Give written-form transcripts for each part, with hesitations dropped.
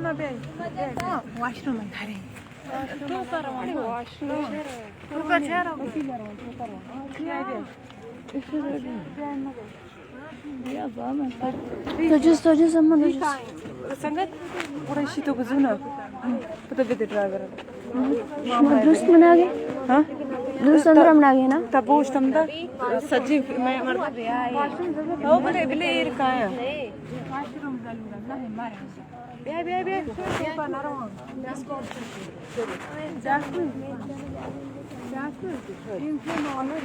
Washroom आहे घरी तुझे संबंध संगत उड़ाशी तो गुजुना पता भी ड्राइवर दुरुस्त बना गए हाँ दुरुस्त अंदर बना गए ना तबोश तमदा सज्जी मैं मर हो बले बले एर काया वॉशरूम जरूर ना है मारे बे ऊपर ना रहो जासू इनसे नॉलेज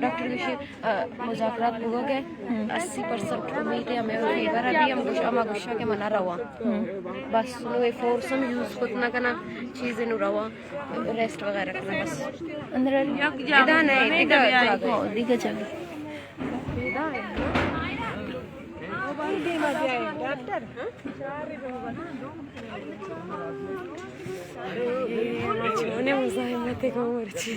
डॉक्टर विषय मुजाकरात हो गए 80% उम्मीद है हमें फेवर अभी हम गुस्सा के मना रहा बस लो फोर्सम यूज करना करना चीजें नु रहा रेस्ट वगैरह करना बस अंदर इधर नहीं दिखा जाए डॉक्टर उन्हें मुज़ाहिमत को मर्ची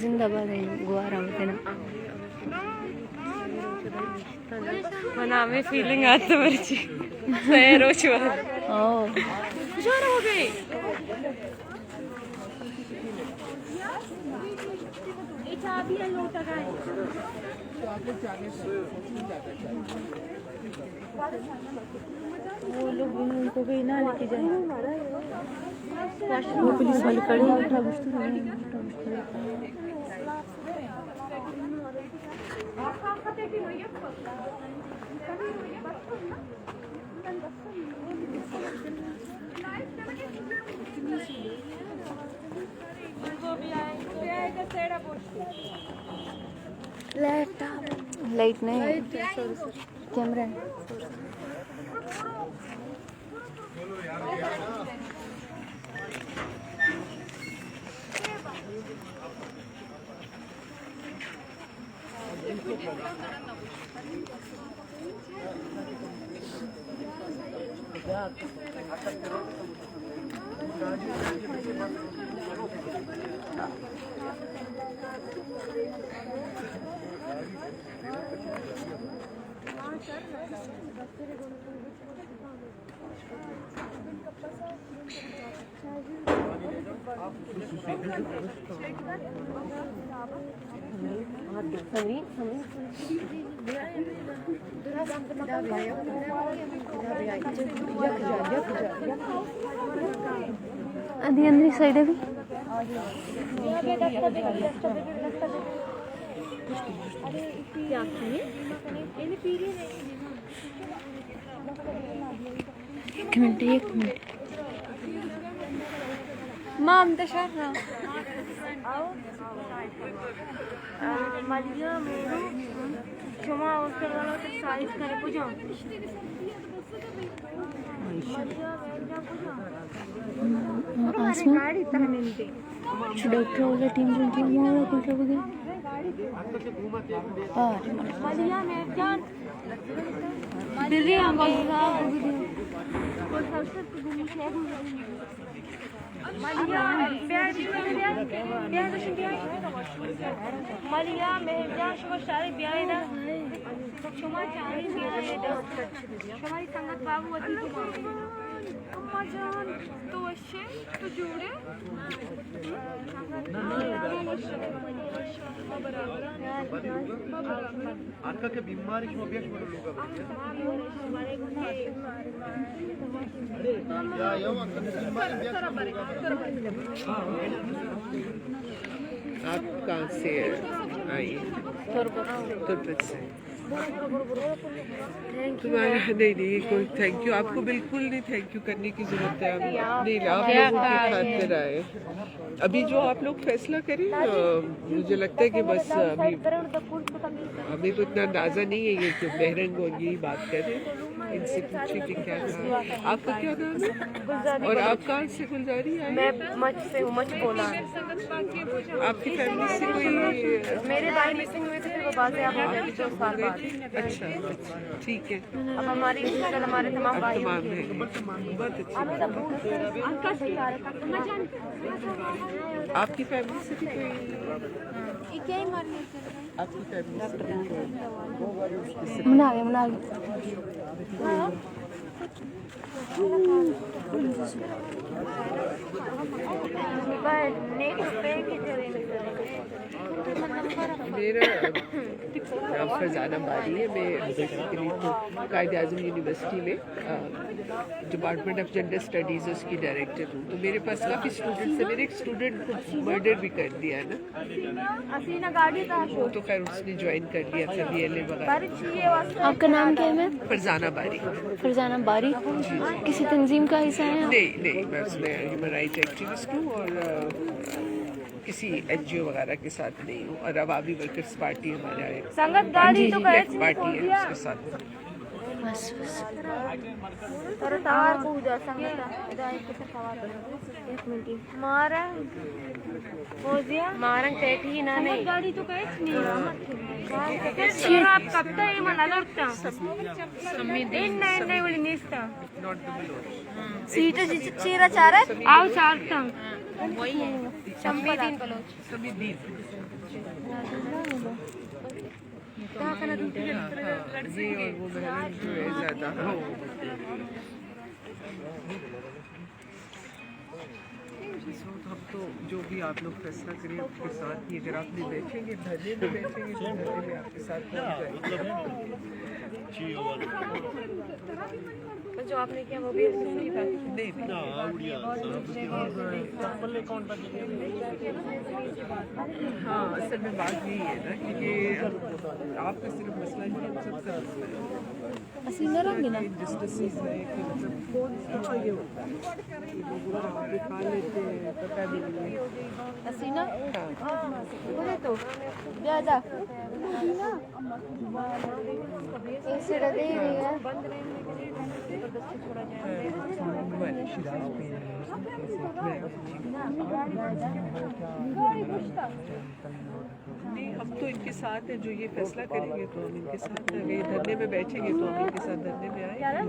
जिंदाबाद है गुआरा होते ना मना में फीलिंग आती मर्ची सैरो चुआ ओह जोर हो गई चाबी है लोटा का वो लोग उनको भी ना लेके जाए वो पुलिस वाले खड़े लाइट नहीं कैमरा अभी अंदर साइड है भी एक मिनट माम दशहरा मालिया मेरू क्षमा उसके वाला तो साइज करे पूछो आसमान डॉक्टर वाला टीम जो थी वो वाला कुछ हो गया मालिया मेर जान दिल्ली अंबाला कोई सबसे घूमने मालिया मालिया मेहरजान शुभ शादी ब्याह क्षमा चांदी क्षमारी संगत बाबू अति अम्मा जान तो अच्छे तो जोड़े आपका क्या बीमारी क्यों अभी छोड़ लोगा आप कहाँ से आई? तुर्बत से। तुम्हारा नहीं कोई थैंक यू, आपको बिल्कुल नहीं थैंक यू करने की जरूरत है। नहीं, आप लोगों की खातिर आए। अभी जो आप लोग फैसला करें, मुझे लगता है कि बस अभी तो इतना अंदाजा नहीं है ये कि बहरंग और यही बात करें, इनसे पूछे कि क्या था। आपका क्या नाम है और आप कहाँ से गुलजारी आए? मैं मच से हूँ, मच बोला। आपकी फैमिली से कोई? मेरे भाई मिसिंग हुए थे, फिर वो बात से आप 2 साल बाद। अच्छा, ठीक है। अब हमारी हमारे तमाम भाई तमाम है, बहुत अच्छी। आपकी फैमिली से भी कोई? आपकी फैमिली से भी कोई? मना गया मेरा नाम फरजाना बारी है। मैं बेसिकली तो कायद आज़म यूनिवर्सिटी में डिपार्टमेंट ऑफ जेंडर स्टडीज़ उसकी डायरेक्टर हूँ। तो मेरे पास काफ़ी स्टूडेंट्स हैं। मेरे एक स्टूडेंट को मर्डर भी कर दिया है ना, तो खैर उसने ज्वाइन कर लिया था BLA वगैरह। आपका नाम क्या है मैम? फरजाना बारी। फरजाना बारी। किसी तंजीम का हिस्सा है? नहीं, मैं उसमें ह्यूमन राइट एक्टिविस्ट हूँ और किसी NGO वगैरह के साथ नहीं हूँ। और अवामी वर्कर्स पार्टी हमारा एक संगत गाड़ी तो गए पार्टी है, उसके साथ। बस बस। तर तार पूजा संगत एक मिनट मारंग हो गया मारंग टेठी ना नहीं गाड़ी तो गए नहीं आप कब तक मला लगता नहीं बोली निस्ता सीट चीरा चारा आओ चारता वही है शम्मी दिन बलोच। सभी दिन ये और वो बहन जो है ज़्यादा। हम तो जो भी आप लोग फैसला करें उसके साथ ही, अगर आप नहीं बैठेंगे धरने में बैठेंगे तो धरने में आपके साथ पहुँच जाएंगे। जो आपने किया वो भी नहीं था। नहीं हाँ, असल में बात यही है ना कि ये आपका सिर्फ मसला नहीं है, हम सबका मसला है। हसीना रंग ना इंजस्टिसेस है कि मतलब कौन सा ये होता है कि लोग दिखा लेते हैं, पता भी नहीं है। हसीना हाँ, बोले तो ज्यादा ऐसे डरे ही नहीं है। नहीं, हम तो इनके साथ हैं। जो ये फैसला करेंगे तो हम इनके साथ हैं। अगर ये धरने में बैठेंगे तो हम इनके साथ धरने में आएंगे।